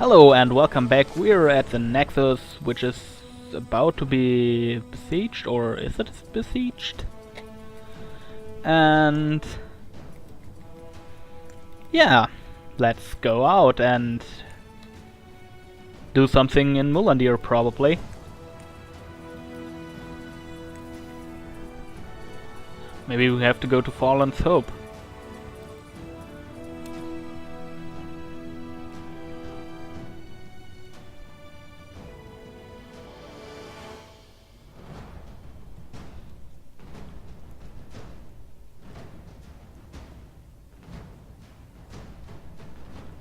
Hello and welcome back. We're at the Nexus, which is about to be besieged, or is it besieged? And yeah, let's go out and do something in Mulandir, probably. Maybe we have to go to Fallen's Hope.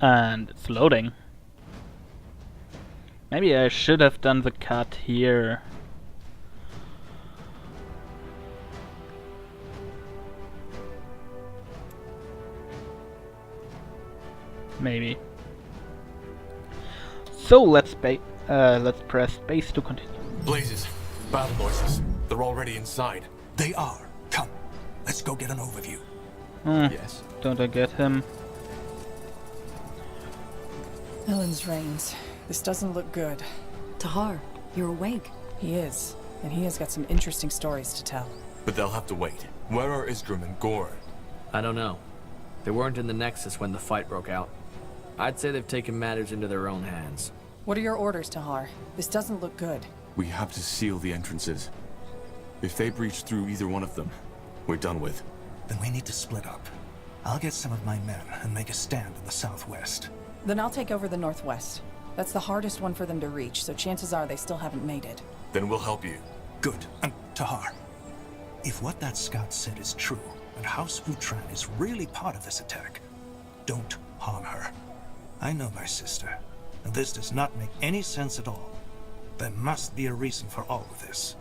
And it's loading. Maybe I should have done the cut here. Maybe. So let's press space to continue. Blazes, battle noises. They're already inside. They are. Come, let's go get an overview. Yes. Don't I get him? Ellen's reigns. This doesn't look good. Tahar, you're awake. He is, and he has got some interesting stories to tell. But they'll have to wait. Where are Isgrim and Gore? I don't know. They weren't in the Nexus when the fight broke out. I'd say they've taken matters into their own hands. What are your orders, Tahar? This doesn't look good. We have to seal the entrances. If they breach through either one of them, we're done with. Then we need to split up. I'll get some of my men and make a stand in the southwest. Then I'll take over the northwest. That's the hardest one for them to reach, so chances are they still haven't made it. Then we'll help you. Good. And Tahar, if what that scout said is true, and House Utran is really part of this attack, don't harm her. I know my sister, and this does not make any sense at all. There must be a reason for all of this.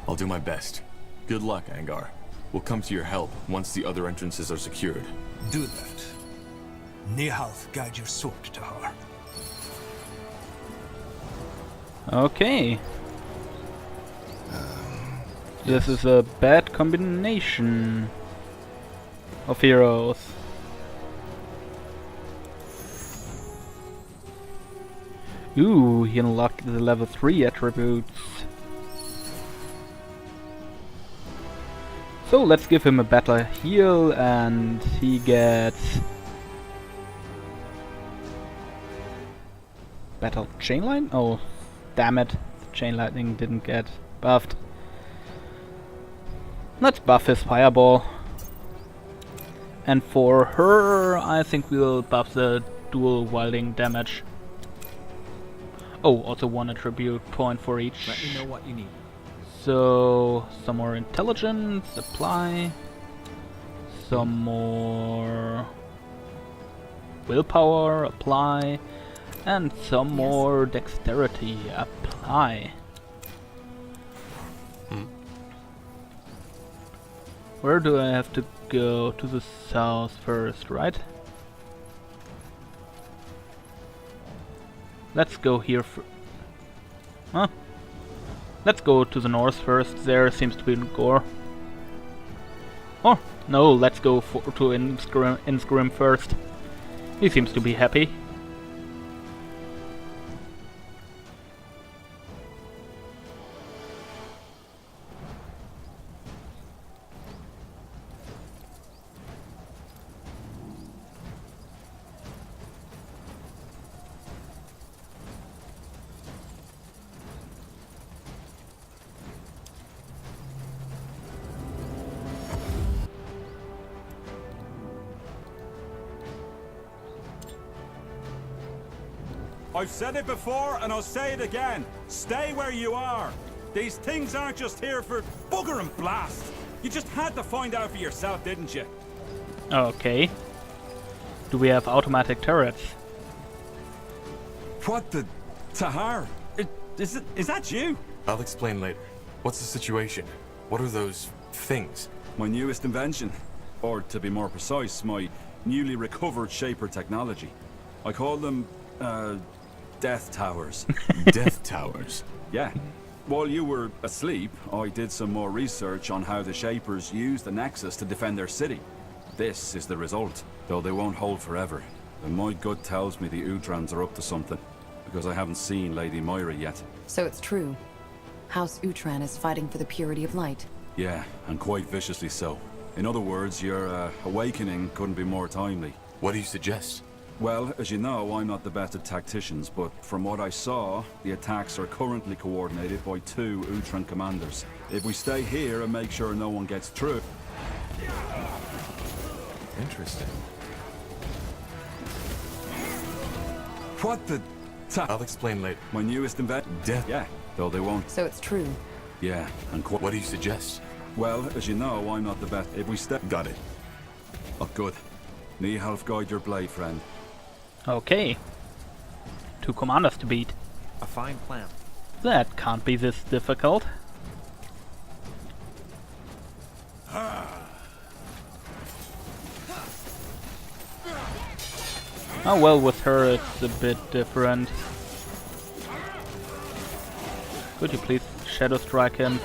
I'll do my best. Good luck, Angar. We'll come to your help once the other entrances are secured. Do that. Nihalf, guide your sword, Tahar. Okay. This is a bad combination of heroes. Ooh, he unlocked the level 3 attributes. So let's give him a better heal, and he gets better chain line? Oh, damn it. The chain lightning didn't get buffed. Let's buff his fireball. And for her, I think we'll buff the dual wielding damage. Oh, also one attribute point for each. Let me know what you need. So, some more intelligence, apply. Some more willpower, apply. And some more dexterity, apply. Where do I have to go? To the south first, right? Let's go here Huh? Let's go to the north first. There seems to be Gore. Oh, no, let's go to Isgrim first. He seems to be happy. I've said it before and I'll say it again. Stay where you are. These things aren't just here for bugger and blast. You just had to find out for yourself, didn't you? Okay. Do we have automatic turrets? What the... Tahar? Is that you? I'll explain later. What's the situation? What are those things? My newest invention. Or to be more precise, my newly recovered Shaper technology. I call them, Death Towers. Death Towers? Yeah. While you were asleep, I did some more research on how the Shapers use the Nexus to defend their city. This is the result, though they won't hold forever. And my gut tells me the Utrans are up to something, because I haven't seen Lady Moira yet. So it's true. House Utran is fighting for the purity of light. Yeah, and quite viciously so. In other words, your awakening couldn't be more timely. What do you suggest? Well, as you know, I'm not the best at tacticians, but from what I saw, the attacks are currently coordinated by 2 Utran commanders. If we stay here and make sure no one gets through... Interesting. What the... I'll explain later. My newest Death. Yeah, though they won't. So it's true. Yeah, and What do you suggest? Well, as you know, I'm not the best. If we stay... Got it. Oh, good. Ní half guide your blade, friend. Okay. 2 commanders to beat. A fine plan. That can't be this difficult. Oh well, with her it's a bit different. Could you please Shadow Strike him?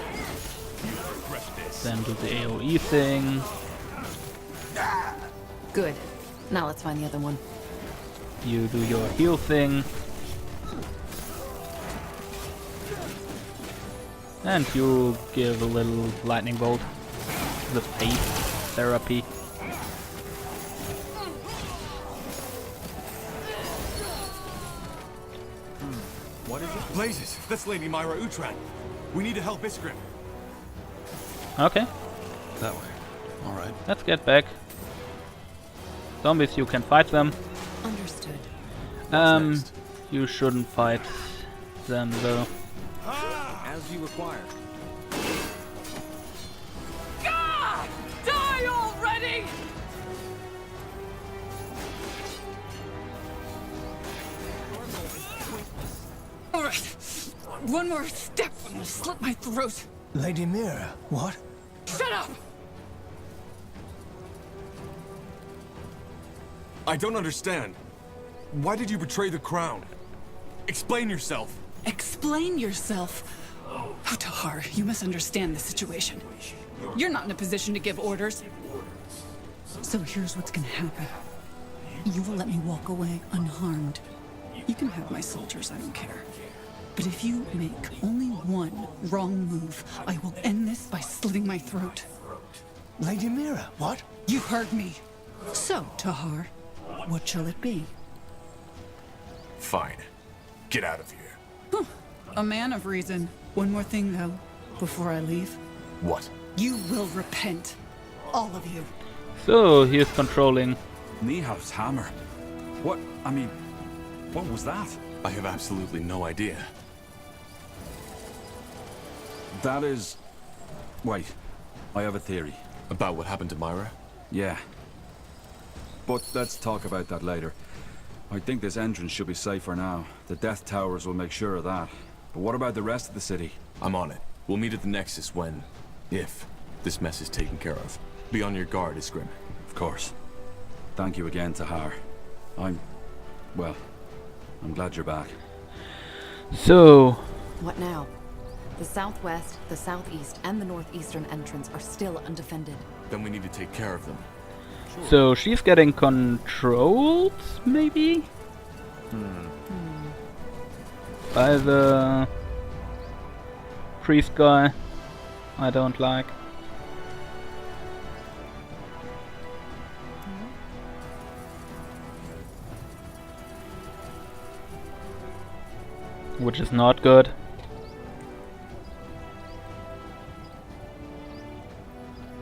Then do the AoE thing. Good. Now let's find the other one. You do your heal thing. And you give a little lightning bolt. The faith therapy. What is it? Blazes! That's Lady Myra Utran. We need to help Iskrim. Okay, That way. All right. let's get back. Zombies, you can fight them. Understood. next? You shouldn't fight them though. As you require. Die already! Alright. One more step, I'm gonna slit my throat. Lady Mira, what? Shut up! I don't understand. Why did you betray the crown? Explain yourself. Explain yourself. Oh, Tahar, you misunderstand the situation. You're not in a position to give orders. So here's what's gonna happen. You will let me walk away unharmed. You can have my soldiers, I don't care. But if you make only one wrong move, I will end this by slitting my throat. Lady Mira, what? You heard me. So, Tahar, what shall it be? Fine. Get out of here. A man of reason. One more thing, though, before I leave. What? You will repent. All of you. So he is controlling. Niehaus hammer. What? I mean, what was that? I have absolutely no idea. That is... Wait, I have a theory. About what happened to Myra? Yeah. But let's talk about that later. I think this entrance should be safe for now. The Death Towers will make sure of that. But what about the rest of the city? I'm on it. We'll meet at the Nexus when, if, this mess is taken care of. Be on your guard, Iskrim. Of course. Thank you again, Tahar. Well, I'm glad you're back. So, What now? The southwest, the southeast, and the northeastern entrance are still undefended. Then we need to take care of them. so she's getting controlled, maybe? By the priest guy. I don't like. Which is not good.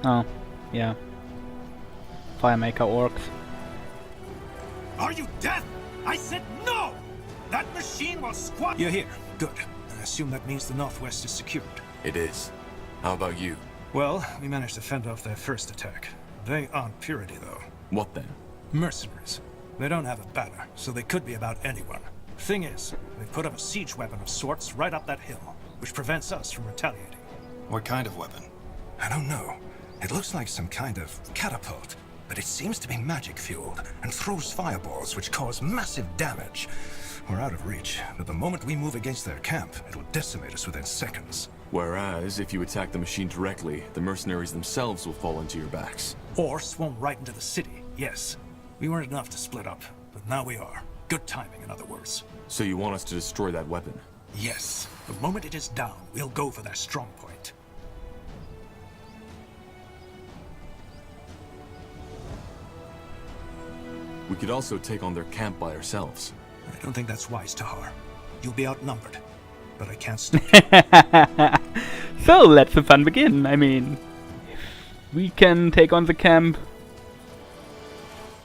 Oh, yeah. Firemaker orcs. Are you deaf? I said no! That machine will squat. You're here. Good. I assume that means the Northwest is secured. It is. How about you? Well, we managed to fend off their first attack. They aren't purity, though. What then? Mercenaries. They don't have a banner, so they could be about anyone. Thing is, they put up a siege weapon of sorts right up that hill, which prevents us from retaliating. What kind of weapon? I don't know. It looks like some kind of catapult, but it seems to be magic-fueled and throws fireballs which cause massive damage. We're out of reach, but the moment we move against their camp, it'll decimate us within seconds. Whereas, if you attack the machine directly, the mercenaries themselves will fall into your backs. Or swarm right into the city, yes. We weren't enough to split up, but but now we are. Good timing, in other words. So you want us to destroy that weapon? Yes. The moment it is down, we'll go for their strong point. We could also take on their camp by ourselves. I don't think that's wise, Tahar. You'll be outnumbered. But I can't stop you. So let the fun begin. I mean, if we can take on the camp.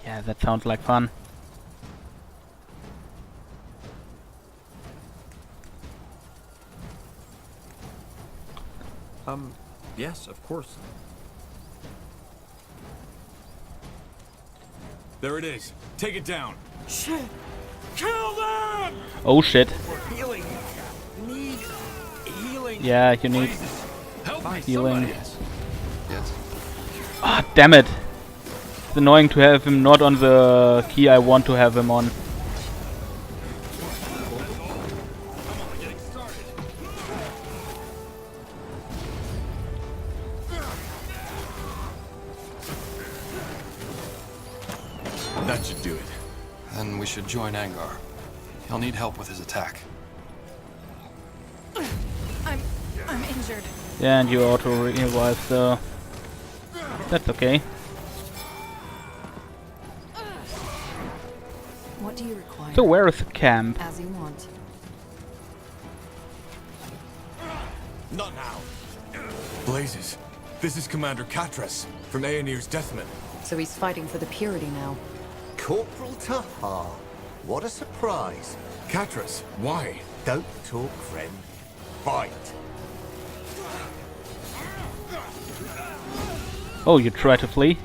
Yeah, that sounds like fun. Yes, of course. There it is. Take it down. Shit! Kill them! Oh shit. We're healing. Need healing. Yeah, you need Help me, healing. Yes. Ah, damn it. It's annoying to have him not on the key I want to have him on. That should do it. Then we should join Angar. He'll need help with his attack. I'm injured. Yeah, and you auto revive, so that's okay. What do you require? So where is the camp? As you want. Not now. Blazes. This is Commander Katras from Aenir's Deathmen. So he's fighting for the purity now. Corporal Tahar. What a surprise. Katras, why? Don't talk, friend. Fight. Oh, you try to flee?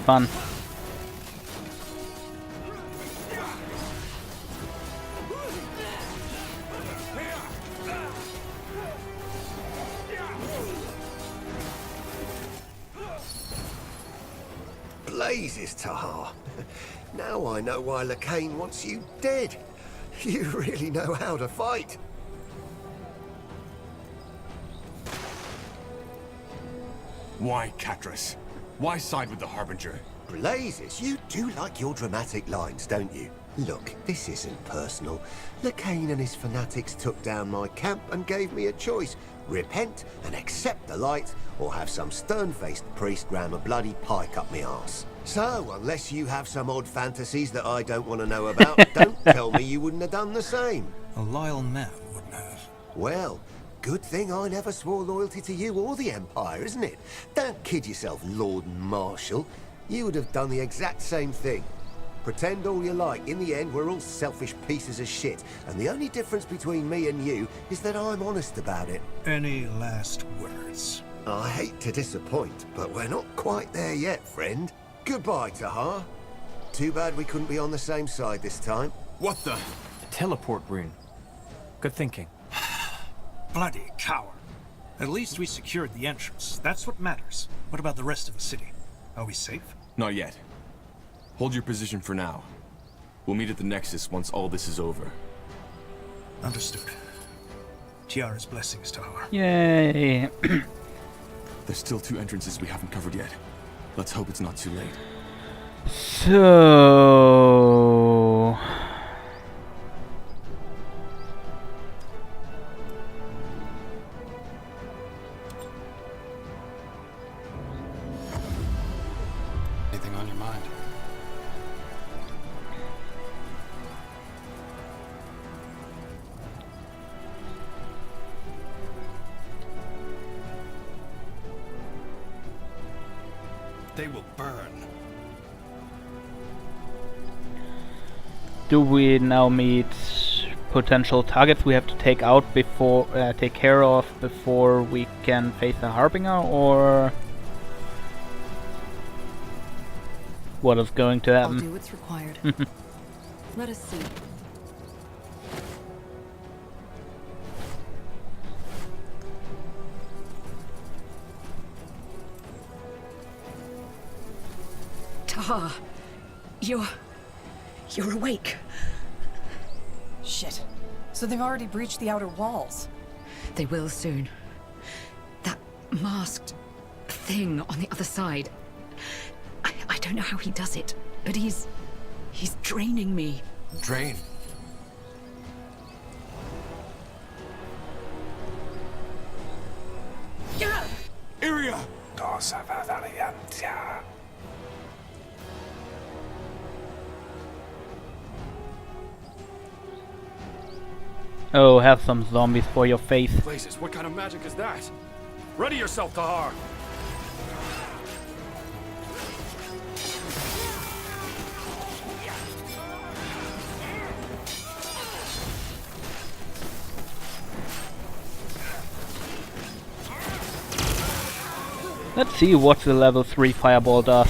Fun. Blazes, Tahar. Now I know why Lacane wants you dead. You really know how to fight. Why, Katras? Why side with the Harbinger? Blazes, you do like your dramatic lines, don't you? Look, this isn't personal. Lacane and his fanatics took down my camp and gave me a choice. Repent and accept the light, or have some stern-faced priest ram a bloody pike up me arse. So, unless you have some odd fantasies that I don't want to know about, don't tell me you wouldn't have done the same. A loyal man wouldn't have. Well, good thing I never swore loyalty to you or the Empire, isn't it? Don't kid yourself, Lord Marshal. You would have done the exact same thing. Pretend all you like, in the end we're all selfish pieces of shit, and the only difference between me and you is that I'm honest about it. Any last words? I hate to disappoint, but we're not quite there yet, friend. Goodbye, Tahar. Too bad we couldn't be on the same side this time. What the? Teleport rune. Good thinking. Bloody coward. At least we secured the entrance. That's what matters. What about the rest of the city? Are we safe? Not yet. Hold your position for now. We'll meet at the Nexus once all this is over. Understood. Tiara's blessings, Tahar. Yay! There's still 2 entrances we haven't covered yet. Let's hope it's not too late. So... Anything on your mind? They will burn. Do we now meet potential targets we have to take out before, take care of before we can face the Harbinger, or what is going to I'll happen? do what's required. Let us see. Tahar, you're awake. Shit. So they've already breached the outer walls. They will soon. That masked thing on the other side. I don't know how he does it, but he's He's draining me. Drain. Yeah! Iria! Oh, have some zombies for your face. Blazes, what kind of magic is that? Ready yourself, Tahar! Let's see what the level 3 fireball does.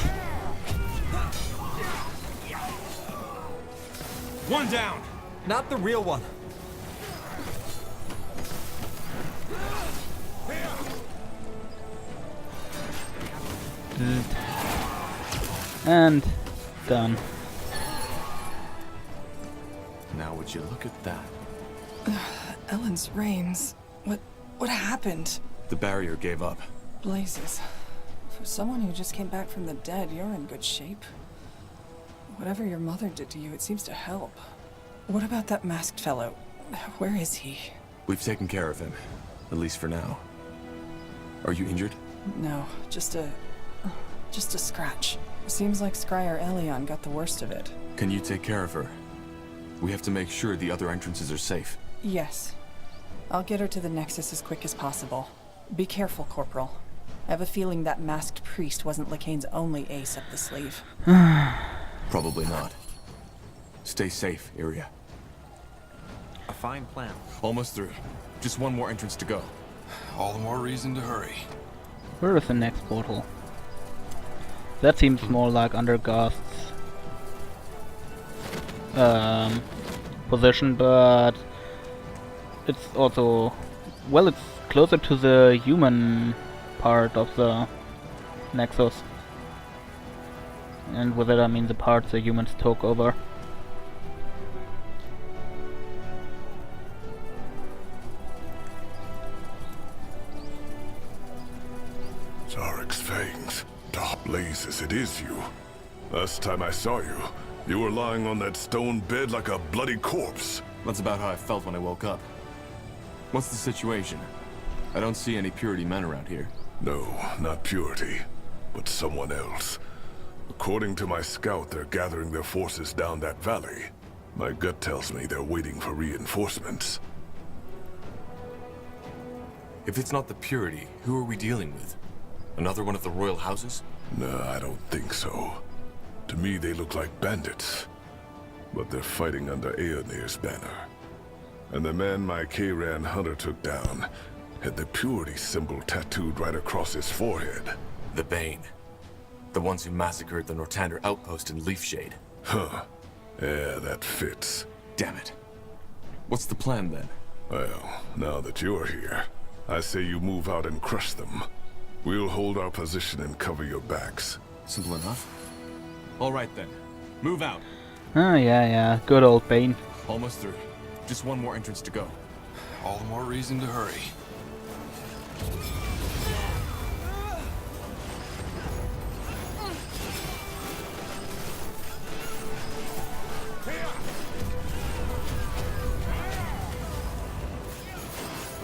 One down! Not the real one. And done. Now would you look at that? Ellen's reins. What happened? The barrier gave up. Blazes. For someone who just came back from the dead, you're in good shape. Whatever your mother did to you, it seems to help. What about that masked fellow? Where is he? We've taken care of him. At least for now. Are you injured? No, just a scratch. Seems like Scryer Elion got the worst of it. Can you take care of her? We have to make sure the other entrances are safe. Yes. I'll get her to the Nexus as quick as possible. Be careful, Corporal. I have a feeling that masked priest wasn't Lakane's only ace up the sleeve. Probably not. Stay safe, Iria. A fine plan. Almost through. Just one more entrance to go. All the more reason to hurry. Where is the next portal? That seems more like under Ghast's position, but it's also, well, it's closer to the human part of the Nexus. And with it I mean the part the humans took over. Zarek's fangs. Top blazes, it is you. Last time I saw you, you were lying on that stone bed like a bloody corpse. That's about how I felt when I woke up. What's the situation? I don't see any Purity men around here. No, not Purity, but someone else. According to my scout, they're gathering their forces down that valley. My gut tells me they're waiting for reinforcements. If it's not the Purity, who are we dealing with? Another one of the royal houses? No, I don't think so. To me, they look like bandits. But they're fighting under Aeonir's banner. And the man my Kayran hunter took down had the Purity symbol tattooed right across his forehead. The Bane. The ones who massacred the Nortander outpost in Leafshade. Huh. Yeah, that fits. Damn it. What's the plan then? Well, now that you're here, I say you move out and crush them. We'll hold our position and cover your backs. Simple enough. All right then. Move out. Oh yeah, good old Bane. Almost through. Just one more entrance to go. All the more reason to hurry.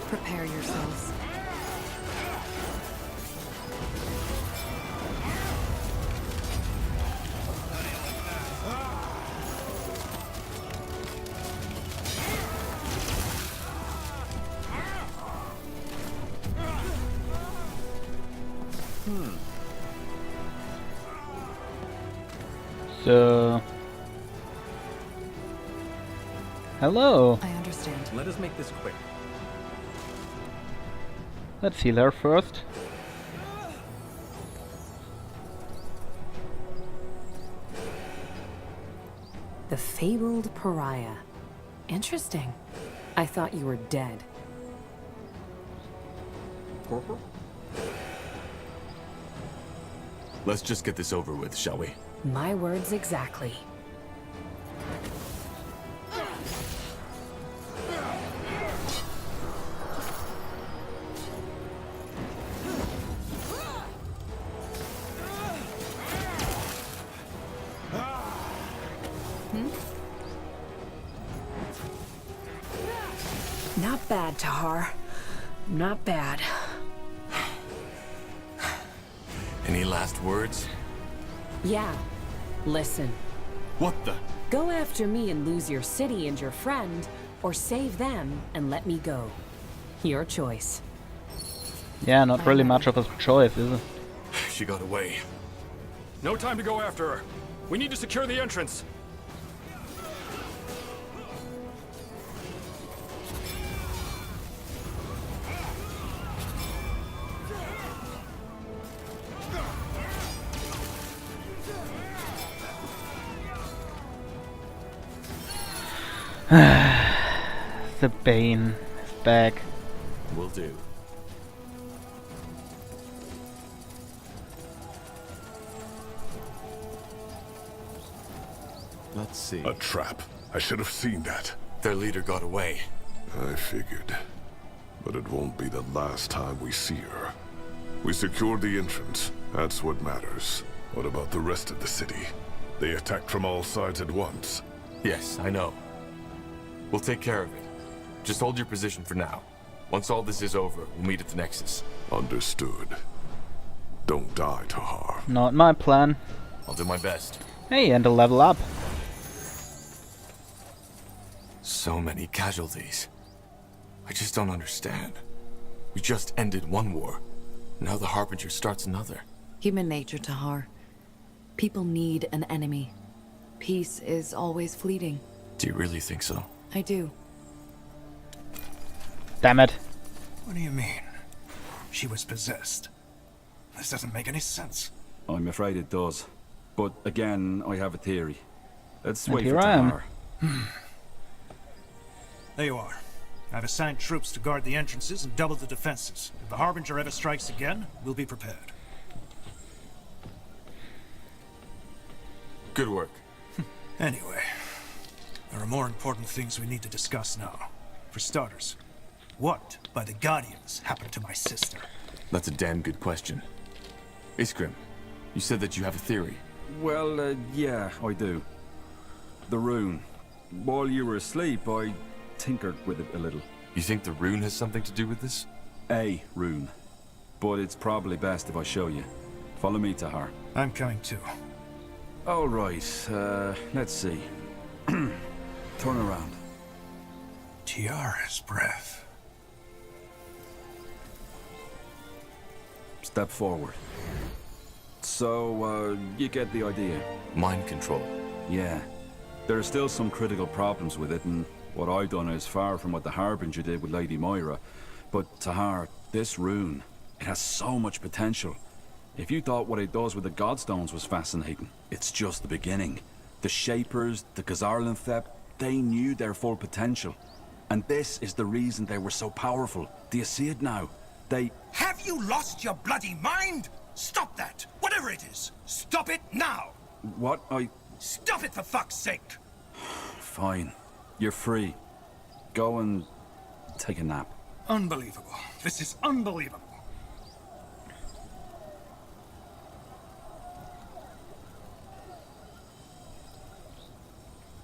Prepare yourselves. So... Hello! I understand. Let us make this quick. Let's heal her first. The fabled pariah. Interesting. I thought you were dead. Corporal? Let's just get this over with, shall we? My words exactly. Not bad, Tahar. Not bad. Any last words? Yeah. Listen. What the? Go after me and lose your city and your friend, or save them and let me go. Your choice. Yeah, not really much of a choice, is it? She got away. No time to go after her. We need to secure the entrance. The Bane is back. Will do. Let's see. A trap. I should have seen that. Their leader got away. I figured. But it won't be the last time we see her. We secured the entrance. That's what matters. What about the rest of the city? They attacked from all sides at once. Yes, I know. We'll take care of it. Just hold your position for now. Once all this is over, we'll meet at the Nexus. Understood. Don't die, Tahar. Not my plan. I'll do my best. Hey, and a level up. So many casualties. I just don't understand. We just ended one war. Now the Harbinger starts another. Human nature, Tahar. People need an enemy. Peace is always fleeting. Do you really think so? I do. Damn it. What do you mean? She was possessed. This doesn't make any sense. I'm afraid it does. But again, I have a theory. Let's And wait here for I am. Tahar. There you are. I've assigned troops to guard the entrances and double the defenses. If the Harbinger ever strikes again, we'll be prepared. Good work. Anyway, there are more important things we need to discuss now. For starters, what, by the Guardians, happened to my sister? That's a damn good question. Iskrim, you said that you have a theory. Well, yeah, I do. The rune. While you were asleep, I tinkered with it a little. You think the rune has something to do with this? A rune. But it's probably best if I show you. Follow me, Tahar. I'm coming too. All right, let's see. Turn around. Tiara's breath. Step forward. So, you get the idea. Mind control. Yeah. There are still some critical problems with it, and what I've done is far from what the Harbinger did with Lady Moira. But, Tahar, this rune, it has so much potential. If you thought what it does with the Godstones was fascinating, it's just the beginning. The Shapers, the Gazarlanthep, they knew their full potential. And this is the reason they were so powerful. Do you see it now? They... Have you lost your bloody mind? Stop that! Whatever it is! Stop it now! What? Stop it for fuck's sake! Fine. You're free. Go and take a nap. Unbelievable. This is unbelievable.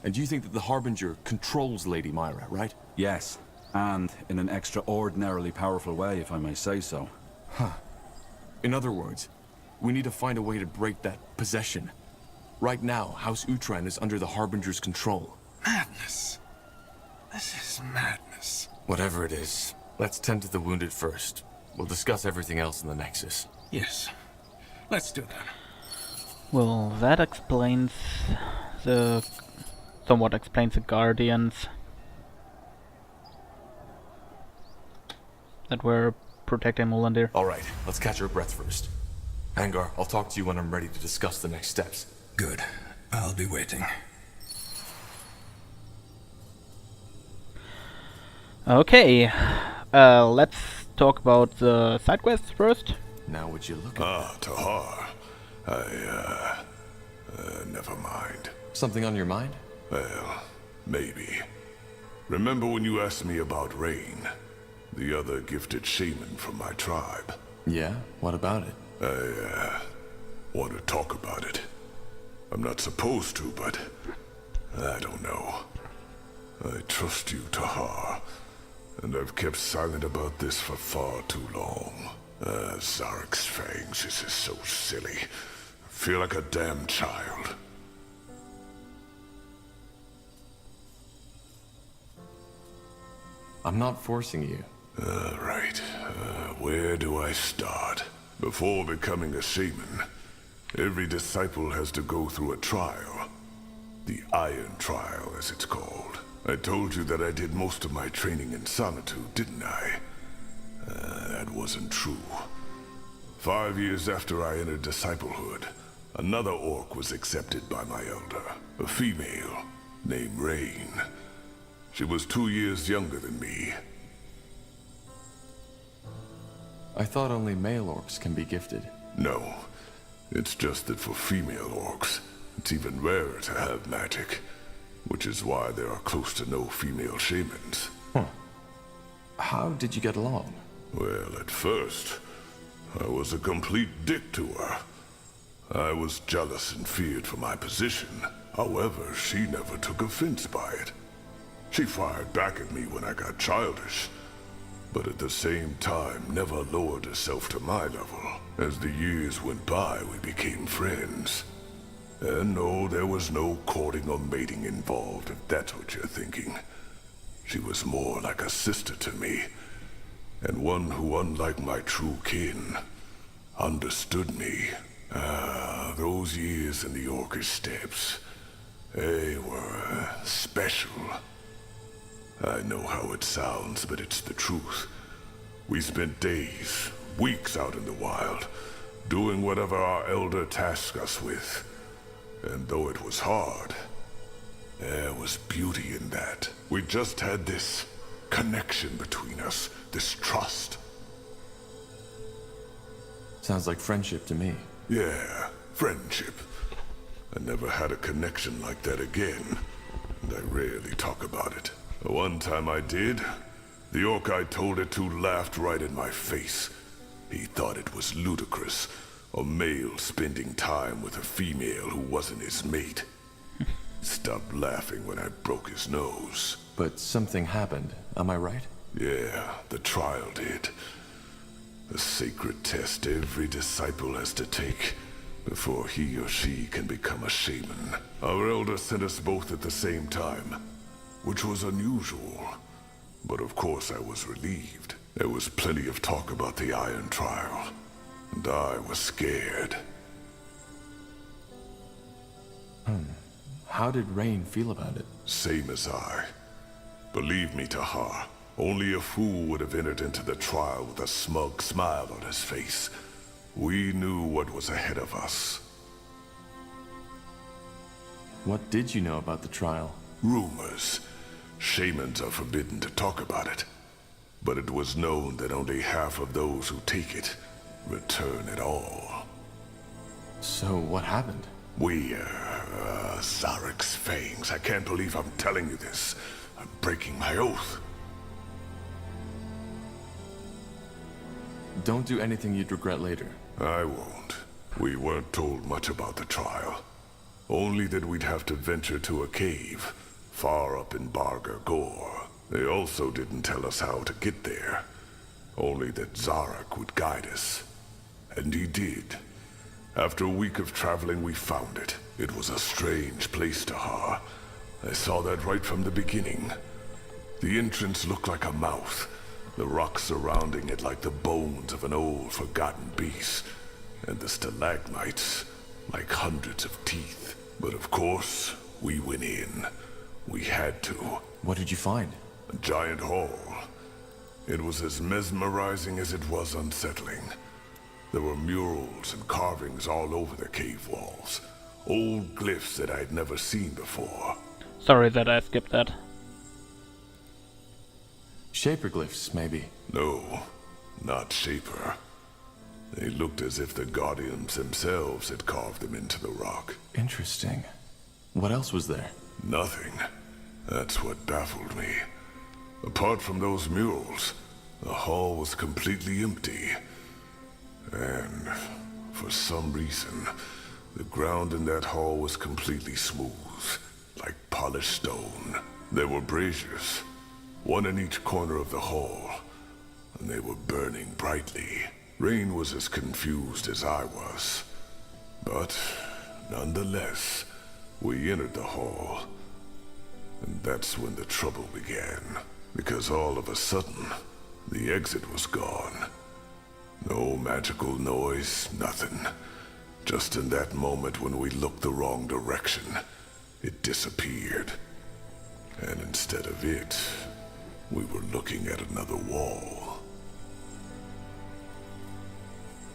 And you think that the Harbinger controls Lady Moira, right? Yes. And in an extraordinarily powerful way, if I may say so. Huh. In other words, we need to find a way to break that possession. Right now, House Utran is under the Harbinger's control. Madness. This is madness. Whatever it is, let's tend to the wounded first. We'll discuss everything else in the Nexus. Yes. Let's do that. Well, that explains the... somewhat explains the Guardians that were protecting Mulandir. Alright, let's catch our breath first. Angar, I'll talk to you when I'm ready to discuss the next steps. Good. I'll be waiting. Okay, let's talk about the side quests first. Now would you look at Tahar. Never mind. Something on your mind? Well, maybe. Remember when you asked me about Rain? The other gifted shaman from my tribe. Yeah? What about it? I want to talk about it. I'm not supposed to, but I don't know. I trust you, Tahar. and I've kept silent about this for far too long. Zarek's fangs, this is so silly. I feel like a damn child. I'm not forcing you. Right. Where do I start? Before becoming a shaman, every disciple has to go through a trial. The Iron Trial, as it's called. I told you that I did most of my training in solitude, didn't I? That wasn't true. 5 years after I entered disciplehood, another orc was accepted by my elder. A female named Rain. She was 2 years younger than me. I thought only male orcs can be gifted. No. It's just that for female orcs, it's even rarer to have magic. Which is why there are close to no female shamans. Huh. How did you get along? Well, at first, I was a complete dick to her. I was jealous and feared for my position. However, she never took offense by it. She fired back at me when I got childish, but at the same time never lowered herself to my level. As the years went by, we became friends. And no, there was no courting or mating involved, if that's what you're thinking. She was more like a sister to me, and one who, unlike my true kin, understood me. Those years in the Orcish steppes, they were special. I know how it sounds, but it's the truth. We spent days, weeks out in the wild, doing whatever our elder tasked us with. And though it was hard, there was beauty in that. We just had this connection between us, this trust. Sounds like friendship to me. Yeah, friendship. I never had a connection like that again, and I rarely talk about it. The one time I did, the orc I told it to laughed right in my face. He thought it was ludicrous. A male spending time with a female who wasn't his mate. Stopped laughing when I broke his nose. But something happened, am I right? Yeah, the trial did. A sacred test every disciple has to take before he or she can become a shaman. Our elder sent us both at the same time, which was unusual. But of course I was relieved. There was plenty of talk about the Iron Trial. And I was scared. How did Rain feel about it? Same as I. Believe me, Tahar, only a fool would have entered into the trial with a smug smile on his face. We knew what was ahead of us. What did you know about the trial? Rumors. Shamans are forbidden to talk about it. But it was known that only half of those who take it return at all. So what happened? Zarek's fangs. I can't believe I'm telling you this. I'm breaking my oath. Don't do anything you'd regret later. I won't. We weren't told much about the trial. Only that we'd have to venture to a cave, far up in Bargar Gore. They also didn't tell us how to get there. Only that Zarek would guide us. And he did. After a week of traveling, we found it. It was a strange place, Tahar. I saw that right from the beginning. The entrance looked like a mouth. The rocks surrounding it like the bones of an old, forgotten beast. And the stalagmites like hundreds of teeth. But of course, we went in. We had to. What did you find? A giant hall. It was as mesmerizing as it was unsettling. There were murals and carvings all over the cave walls. Old glyphs that I'd never seen before. Sorry that I skipped that. Shaper glyphs, maybe? No, not Shaper. They looked as if the Guardians themselves had carved them into the rock. Interesting. What else was there? Nothing. That's what baffled me. Apart from those murals, the hall was completely empty. And for some reason, the ground in that hall was completely smooth, like polished stone. There were braziers, one in each corner of the hall, and they were burning brightly. Rain was as confused as I was, but nonetheless, we entered the hall, and that's when the trouble began, because all of a sudden, the exit was gone. No magical noise, nothing. Just in that moment when we looked the wrong direction, it disappeared. And instead of it, we were looking at another wall.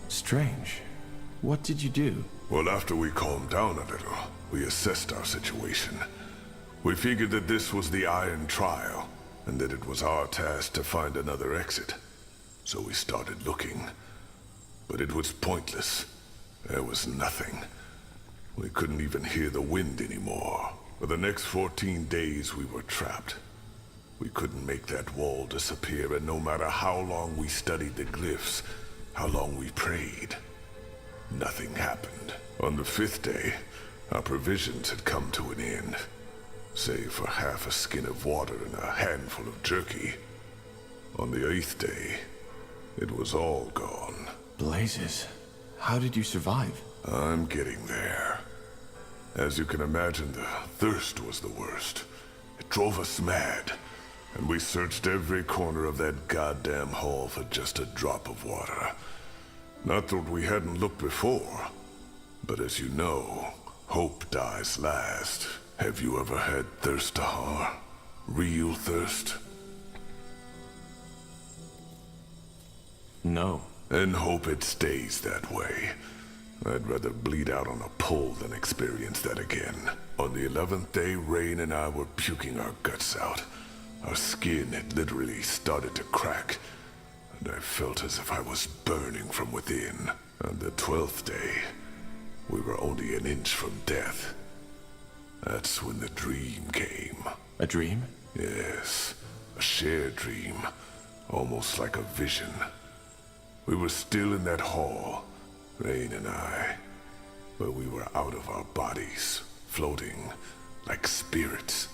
Strange. What did you do? Well, after we calmed down a little, we assessed our situation. We figured that this was the Iron Trial, and that it was our task to find another exit. So we started looking. But it was pointless. There was nothing. We couldn't even hear the wind anymore. For the next 14 days, we were trapped. We couldn't make that wall disappear, and no matter how long we studied the glyphs, how long we prayed, nothing happened. On the 5th day, our provisions had come to an end, save for half a skin of water and a handful of jerky. On the 8th day, it was all gone. Blazes. How did you survive? I'm getting there. As you can imagine, the thirst was the worst. It drove us mad, and we searched every corner of that goddamn hall for just a drop of water. Not that we hadn't looked before, but as you know, hope dies last. Have you ever had thirst, Tahar? Real thirst? No. And hope it stays that way. I'd rather bleed out on a pole than experience that again. On the 11th day, Rain and I were puking our guts out. Our skin had literally started to crack, and I felt as if I was burning from within. On the 12th day, we were only an inch from death. That's when the dream came. A dream? Yes, a shared dream, almost like a vision. We were still in that hall, Rain and I, but we were out of our bodies, floating like spirits.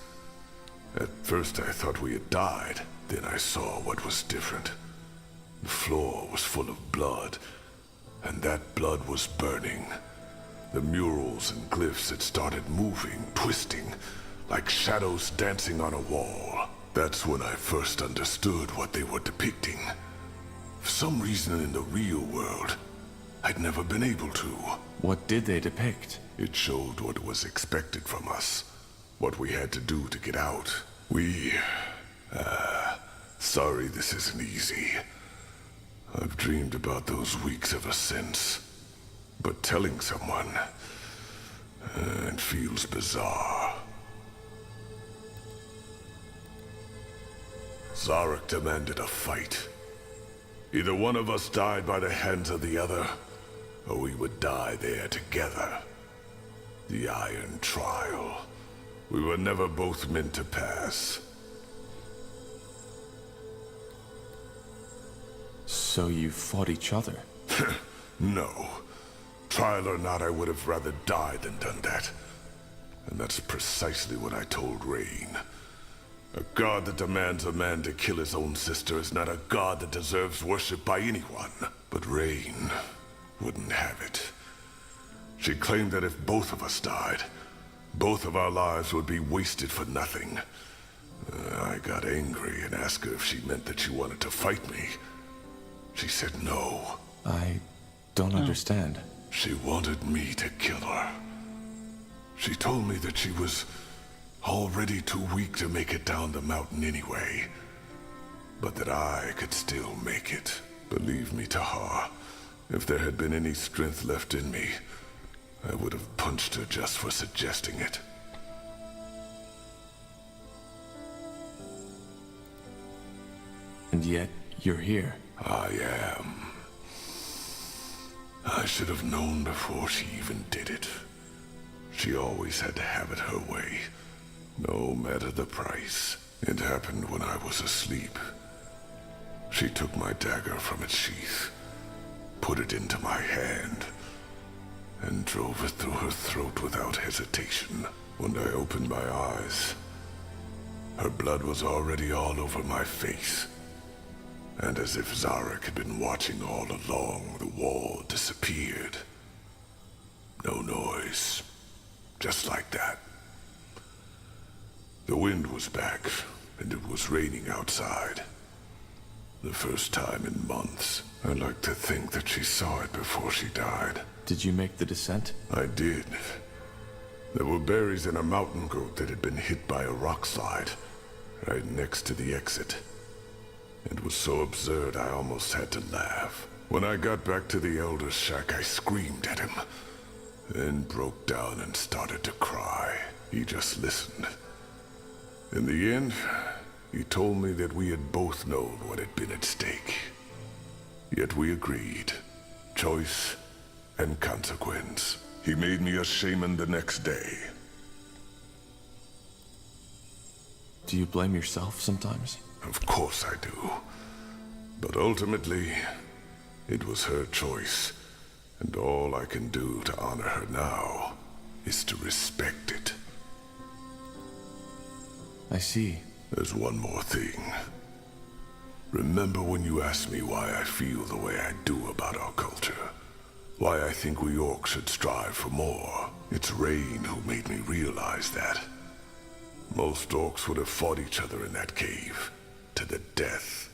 At first I thought we had died, then I saw what was different. The floor was full of blood, and that blood was burning. The murals and glyphs had started moving, twisting, like shadows dancing on a wall. That's when I first understood what they were depicting. For some reason in the real world, I'd never been able to. What did they depict? It showed what was expected from us, what we had to do to get out. Sorry this isn't easy. I've dreamed about those weeks ever since. But telling someone, it feels bizarre. Zarek demanded a fight. Either one of us died by the hands of the other, or we would die there together. The Iron Trial. We were never both meant to pass. So you fought each other? No. Trial or not, I would have rather died than done that. And that's precisely what I told Rain. A god that demands a man to kill his own sister is not a god that deserves worship by anyone. But Rain wouldn't have it. She claimed that if both of us died, both of our lives would be wasted for nothing. I got angry and asked her if she meant that she wanted to fight me. She said no. I don't understand. She wanted me to kill her. She told me that she was already too weak to make it down the mountain anyway, but that I could still make it. Believe me, Tahar, if there had been any strength left in me, I would have punched her just for suggesting it. And yet, you're here. I am. I should have known before she even did it. She always had to have it her way, no matter the price. It happened when I was asleep. She took my dagger from its sheath, put it into my hand, and drove it through her throat without hesitation. When I opened my eyes, Her blood was already all over my face. And as if Zarek had been watching all along, the wall disappeared. No noise. Just like that. The wind was back, and it was raining outside. The first time in months. I'd like to think that she saw it before she died. Did you make the descent? I did. There were berries in a mountain goat that had been hit by a rock slide, right next to the exit. It was so absurd I almost had to laugh. When I got back to the Elder's shack, I screamed at him, then broke down and started to cry. He just listened. In the end, he told me that we had both known what had been at stake. Yet we agreed. Choice and consequence. He made me a shaman the next day. Do you blame yourself sometimes? Of course I do. But ultimately, it was her choice. And all I can do to honor her now is to respect it. I see. There's one more thing. Remember when you asked me why I feel the way I do about our culture? Why I think we orcs should strive for more? It's Rain who made me realize that. Most orcs would have fought each other in that cave, to the death.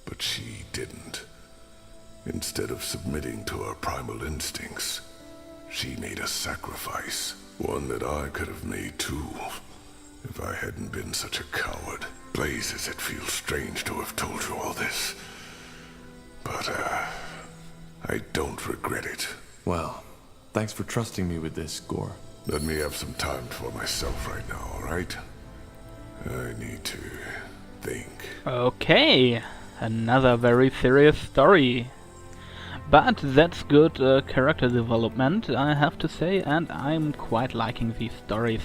But she didn't. Instead of submitting to her primal instincts, she made a sacrifice. One that I could have made too, if I hadn't been such a coward. Blazes, it feels strange to have told you all this. But, I don't regret it. Well, thanks for trusting me with this, Gore. Let me have some time for myself right now, alright? I need to think. Okay, another very serious story. But that's good character development, I have to say, and I'm quite liking these stories.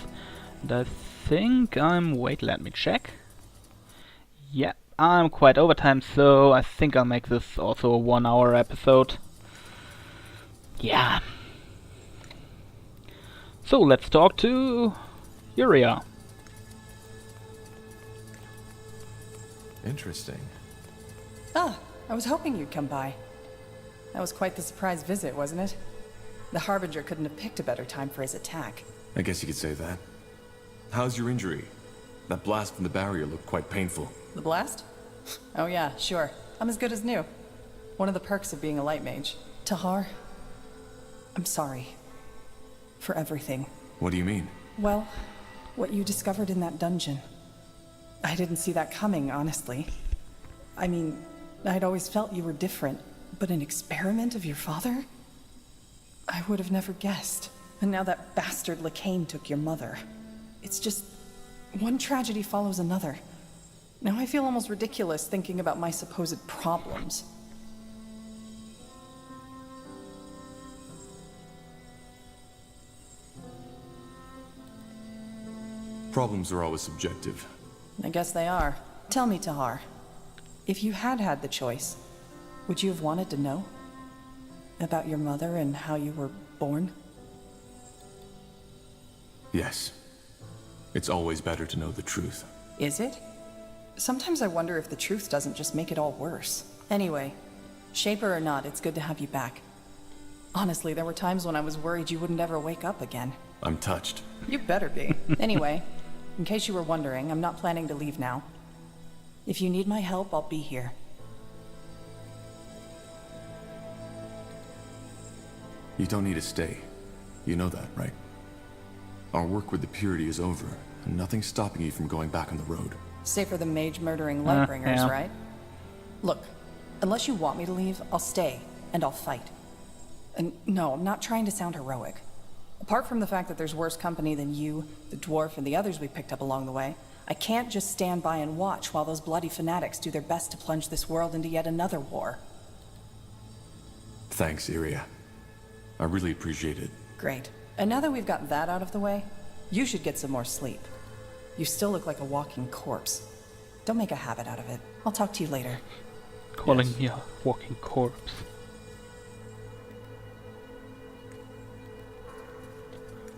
And I think wait, let me check. Yeah, I'm quite overtime, so I think I'll make this also a 1 hour episode. Yeah. So let's talk to Yuria. Interesting. Ah, I was hoping you'd come by. That was quite the surprise visit, wasn't it? The Harbinger couldn't have picked a better time for his attack. I guess you could say that. How's your injury? That blast from the barrier looked quite painful. The blast? Oh yeah, sure. I'm as good as new. One of the perks of being a light mage. Tahar, I'm sorry. For everything. What do you mean? Well, what you discovered in that dungeon. I didn't see that coming, honestly. I mean, I'd always felt you were different, but an experiment of your father? I would have never guessed. And now that bastard Lacane took your mother. It's just... one tragedy follows another. Now I feel almost ridiculous thinking about my supposed problems. Problems are always subjective. I guess they are. Tell me, Tahar. If you had had the choice, would you have wanted to know? About your mother and how you were born? Yes. It's always better to know the truth. Is it? Sometimes I wonder if the truth doesn't just make it all worse. Anyway, Shaper or not, it's good to have you back. Honestly, there were times when I was worried you wouldn't ever wake up again. I'm touched. You better be. Anyway, in case you were wondering, I'm not planning to leave now. If you need my help, I'll be here. You don't need to stay. You know that, right? Our work with the Purity is over, and nothing's stopping you from going back on the road. Safer than mage-murdering Lightbringers, yeah. right? Look, unless you want me to leave, I'll stay, and I'll fight. And no, I'm not trying to sound heroic. Apart from the fact that there's worse company than you, the dwarf, and the others we picked up along the way, I can't just stand by and watch while those bloody fanatics do their best to plunge this world into yet another war. Thanks, Iria. I really appreciate it. Great. And now that we've got that out of the way, you should get some more sleep. You still look like a walking corpse. Don't make a habit out of it. I'll talk to you later. Calling me a walking corpse.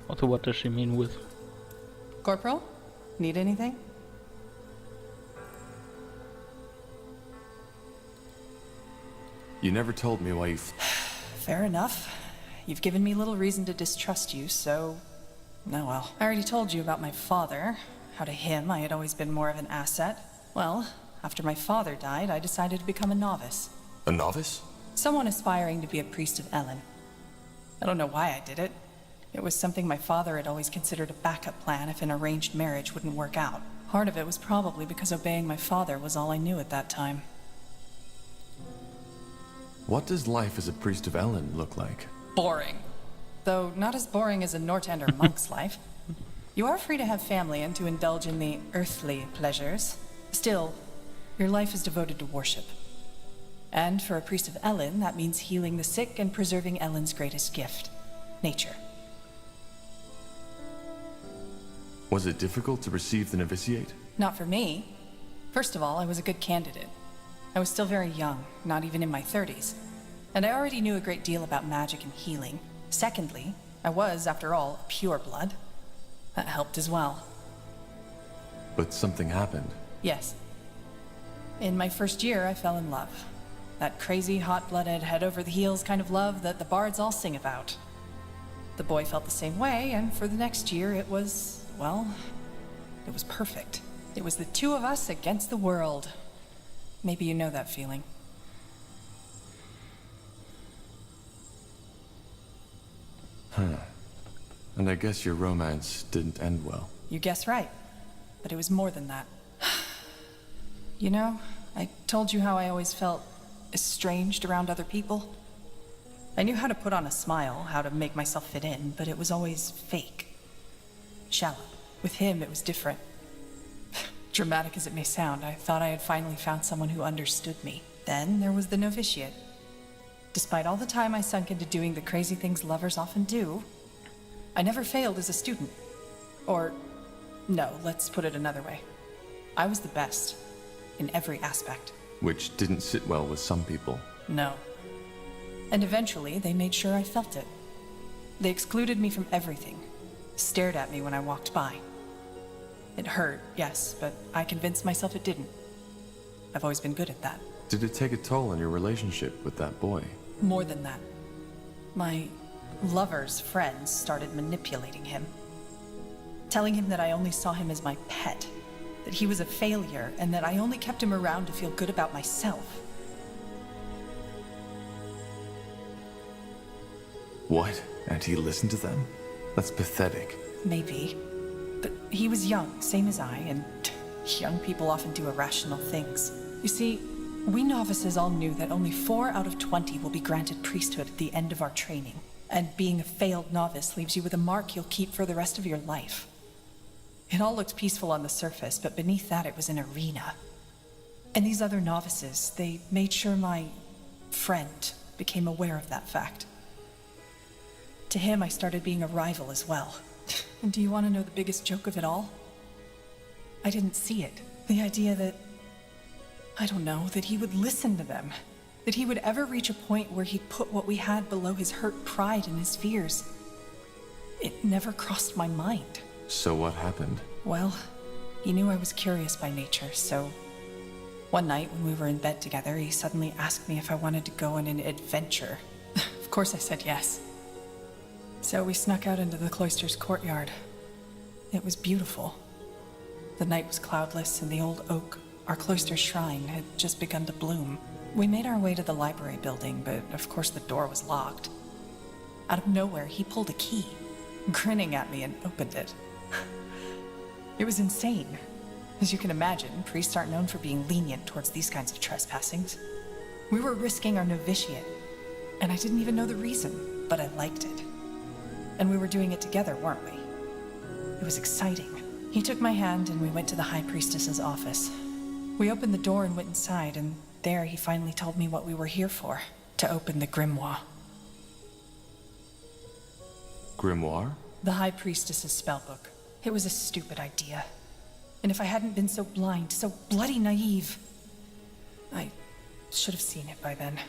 Also, what does she mean with... Corporal? Need anything? You never told me why you... Fair enough. You've given me little reason to distrust you, so... Oh well. I already told you about my father. How to him, I had always been more of an asset. Well, after my father died, I decided to become a novice. A novice? Someone aspiring to be a priest of Ellen. I don't know why I did it. It was something my father had always considered a backup plan if an arranged marriage wouldn't work out. Part of it was probably because obeying my father was all I knew at that time. What does life as a priest of Ellen look like? Boring. Though not as boring as a Northander monk's life. You are free to have family and to indulge in the earthly pleasures. Still, your life is devoted to worship. And for a priest of Ellen, that means healing the sick and preserving Ellen's greatest gift, nature. Was it difficult to receive the novitiate? Not for me. First of all, I was a good candidate. I was still very young, not even in my 30s. And I already knew a great deal about magic and healing. Secondly, I was, after all, a pureblood. That helped as well. But something happened. Yes. In my first year, I fell in love. That crazy, hot-blooded, head-over-the-heels kind of love that the bards all sing about. The boy felt the same way, and for the next year it was, well, it was perfect. It was the two of us against the world. Maybe you know that feeling. Huh. And I guess your romance didn't end well. You guess right. But it was more than that. You know, I told you how I always felt estranged around other people. I knew how to put on a smile, how to make myself fit in, but it was always fake. Shallow. With him, it was different. Dramatic as it may sound, I thought I had finally found someone who understood me. Then there was the novitiate. Despite all the time I sunk into doing the crazy things lovers often do, I never failed as a student. Or, no, let's put it another way. I was the best, in every aspect. Which didn't sit well with some people. No. And eventually, they made sure I felt it. They excluded me from everything, stared at me when I walked by. It hurt, yes, but I convinced myself it didn't. I've always been good at that. Did it take a toll on your relationship with that boy? More than that. My lover's friends started manipulating him. Telling him that I only saw him as my pet, that he was a failure, and that I only kept him around to feel good about myself. What? And he listened to them? That's pathetic. Maybe. But he was young, same as I, and young people often do irrational things. You see, we novices all knew that only 4 out of 20 will be granted priesthood at the end of our training. And being a failed novice leaves you with a mark you'll keep for the rest of your life. It all looked peaceful on the surface, but beneath that it was an arena. And these other novices, they made sure my friend became aware of that fact. To him, I started being a rival as well. And do you want to know the biggest joke of it all? I didn't see it. The idea that, I don't know, that he would listen to them. That he would ever reach a point where he'd put what we had below his hurt pride and his fears. It never crossed my mind. So what happened? Well, he knew I was curious by nature, so one night when we were in bed together, he suddenly asked me if I wanted to go on an adventure. Of course I said yes. So we snuck out into the cloister's courtyard. It was beautiful. The night was cloudless, and the old oak, our cloister shrine, had just begun to bloom. We made our way to the library building, but of course the door was locked. Out of nowhere, he pulled a key, grinning at me, and opened it. It was insane. As you can imagine, priests aren't known for being lenient towards these kinds of trespassings. We were risking our novitiate, and I didn't even know the reason, but I liked it. And we were doing it together, weren't we? It was exciting. He took my hand and we went to the High Priestess's office. We opened the door and went inside, and there he finally told me what we were here for, to open the grimoire. Grimoire? The High Priestess's spellbook. It was a stupid idea. And if I hadn't been so blind, so bloody naive, I should have seen it by then.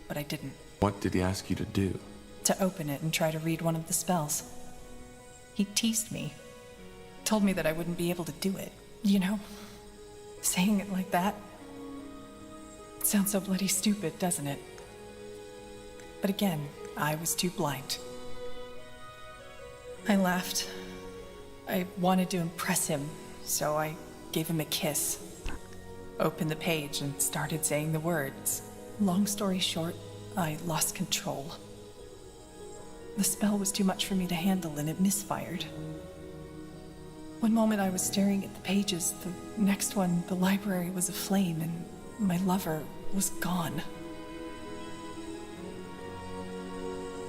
But I didn't. What did he ask you to do? To open it and try to read one of the spells. He teased me. Told me that I wouldn't be able to do it. You know? Saying it like that. It sounds so bloody stupid, doesn't it? But again, I was too blind. I laughed. I wanted to impress him, so I gave him a kiss. Opened the page and started saying the words. Long story short, I lost control. The spell was too much for me to handle and it misfired. One moment I was staring at the pages, the next one, the library was aflame and my lover was gone.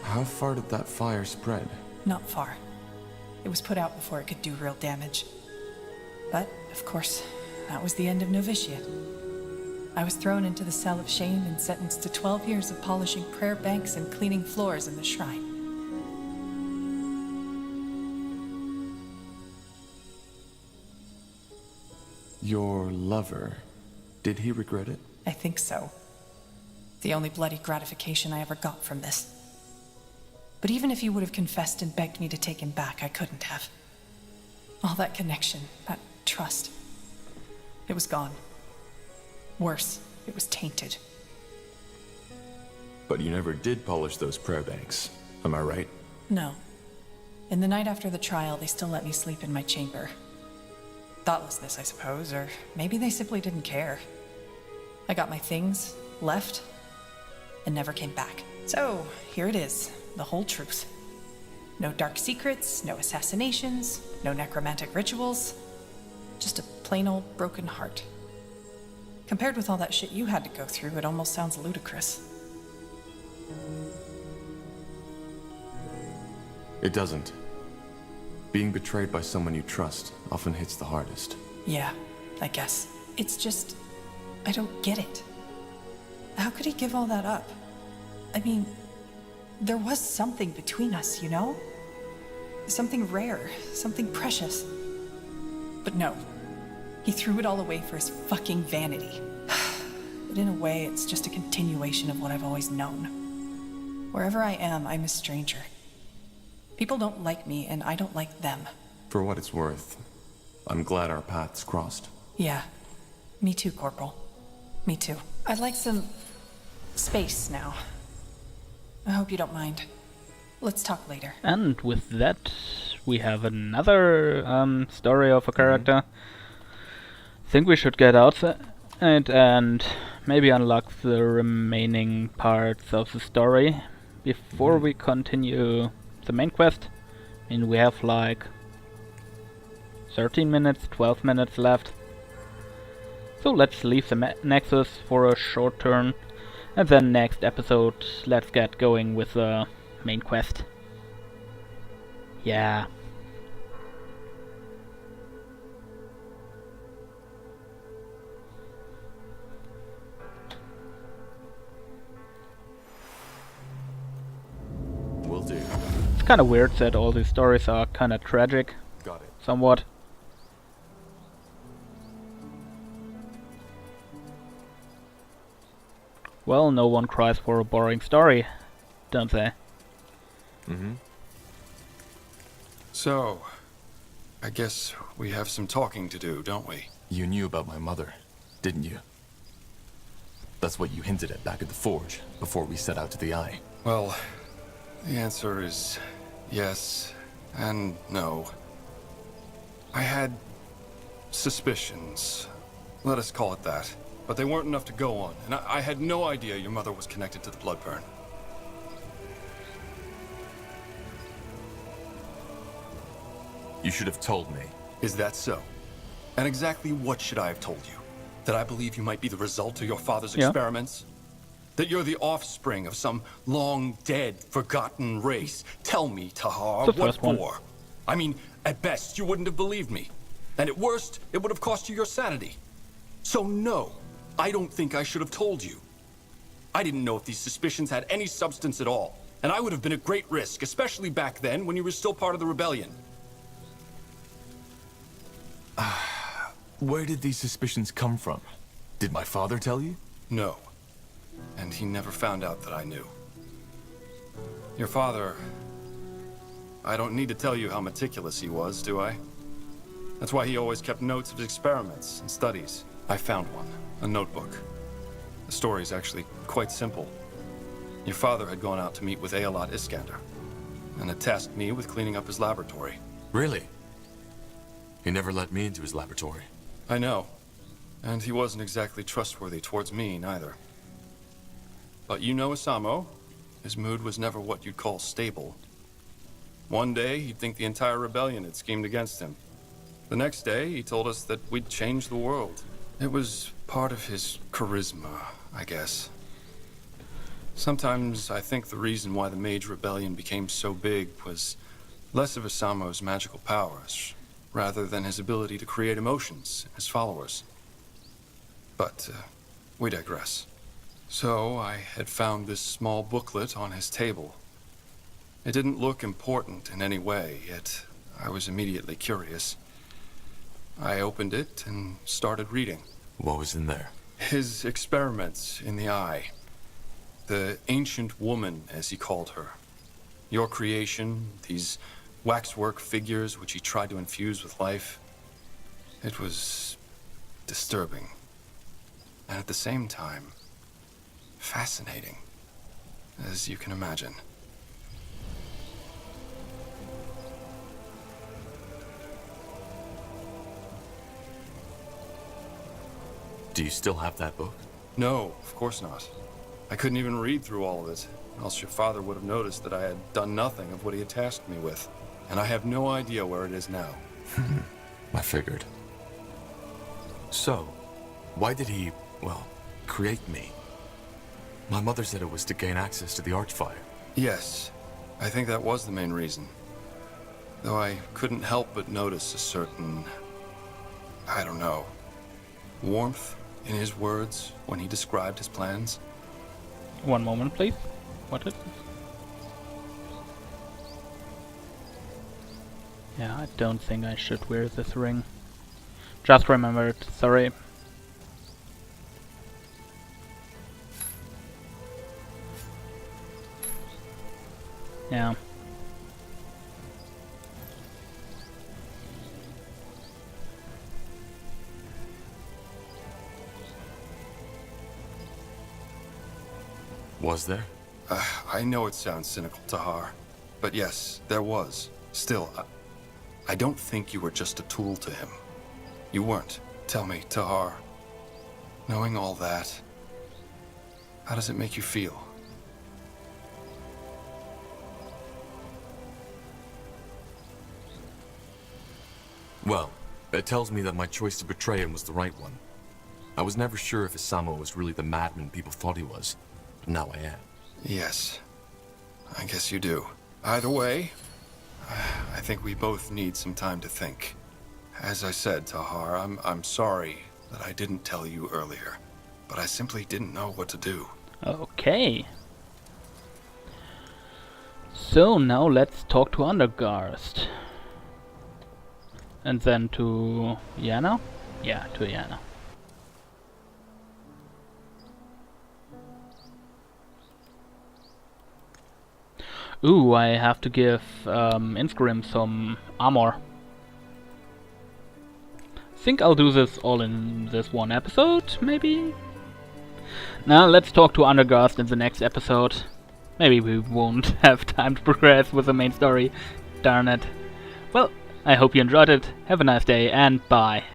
How far did that fire spread? Not far. It was put out before it could do real damage. But, of course, that was the end of novitiate. I was thrown into the cell of shame and sentenced to 12 years of polishing prayer banks and cleaning floors in the shrine. Your lover, did he regret it? I think so. The only bloody gratification I ever got from this. But even if he would have confessed and begged me to take him back, I couldn't have. All that connection, that trust, it was gone. Worse, it was tainted. But you never did polish those prayer banks, am I right? No. In the night after the trial, they still let me sleep in my chamber. Thoughtlessness, I suppose, or maybe they simply didn't care. I got my things, left, and never came back. So, here it is, the whole truth. No dark secrets, no assassinations, no necromantic rituals. Just a plain old broken heart. Compared with all that shit you had to go through, it almost sounds ludicrous. It doesn't. Being betrayed by someone you trust often hits the hardest. Yeah, I guess. It's just, I don't get it. How could he give all that up? I mean, there was something between us, you know? Something rare, something precious. But no, he threw it all away for his fucking vanity. But in a way, it's just a continuation of what I've always known. Wherever I am, I'm a stranger. People don't like me, and I don't like them. For what it's worth, I'm glad our paths crossed. Yeah, me too, Corporal. Me too. I'd like some space now. I hope you don't mind. Let's talk later. And with that, we have another story of a character. Think we should get outside and maybe unlock the remaining parts of the story before we continue the main quest. I mean, we have like 13 minutes, 12 minutes left. So let's leave the Nexus for a short turn, and then next episode let's get going with the main quest. Yeah. Will do. It's kind of weird that all these stories are kind of tragic. Got it. Somewhat. Well, no one cries for a boring story, don't they? Mm-hmm. So, I guess we have some talking to do, don't we? You knew about my mother, didn't you? That's what you hinted at back at the forge, before we set out to the Eye. Well, the answer is yes and no. I had suspicions, let us call it that. But they weren't enough to go on, and I had no idea your mother was connected to the Bloodburn. You should have told me. Is that so? And exactly what should I have told you? That I believe you might be the result of your father's experiments? That you're the offspring of some long-dead, forgotten race? Tell me, Tahar, what for? I mean, at best, you wouldn't have believed me. And at worst, it would have cost you your sanity. So no. I don't think I should have told you. I didn't know if these suspicions had any substance at all, and I would have been at great risk, especially back then when you were still part of the rebellion. Where did these suspicions come from? Did my father tell you? No. And he never found out that I knew. Your father... I don't need to tell you how meticulous he was, do I? That's why he always kept notes of his experiments and studies. I found one. A notebook. The story is actually quite simple. Your father had gone out to meet with Aelot Iskander, and had tasked me with cleaning up his laboratory. Really? He never let me into his laboratory. I know. And he wasn't exactly trustworthy towards me, neither. But you know Asamo. His mood was never what you'd call stable. One day, he'd think the entire rebellion had schemed against him. The next day, he told us that we'd change the world. It was part of his charisma, I guess. Sometimes I think the reason why the Mage Rebellion became so big was less of Asamo's magical powers, rather than his ability to create emotions in his followers. But we digress. So I had found this small booklet on his table. It didn't look important in any way, yet I was immediately curious. I opened it and started reading. What was in there? His experiments in the eye. The ancient woman, as he called her. Your creation, these waxwork figures which he tried to infuse with life. It was disturbing. And at the same time, fascinating, as you can imagine. Do you still have that book? No, of course not. I couldn't even read through all of it, else your father would have noticed that I had done nothing of what he had tasked me with. And I have no idea where it is now. I figured. So, why did he, well, create me? My mother said it was to gain access to the Archfire. Yes, I think that was the main reason. Though I couldn't help but notice a certain, I don't know, warmth in his words when he described his plans. One moment, please. What is this? Yeah, I don't think I should wear this ring. Just remembered, sorry. Yeah. Was there? I know it sounds cynical, Tahar, but yes, there was. Still, I don't think you were just a tool to him. You weren't. Tell me, Tahar, knowing all that, how does it make you feel? Well, it tells me that my choice to betray him was the right one. I was never sure if Asamo was really the madman people thought he was. Now I am. Yes, I guess you do. Either way, I think we both need some time to think. As I said, Tahar, I'm sorry that I didn't tell you earlier, but I simply didn't know what to do. Okay. So now let's talk to Undergarst. And then to Yana? Yeah, to Yana. Ooh, I have to give Insgrim some armor. Think I'll do this all in this one episode, maybe? Now let's talk to Undergast in the next episode. Maybe we won't have time to progress with the main story. Darn it. Well, I hope you enjoyed it. Have a nice day and bye.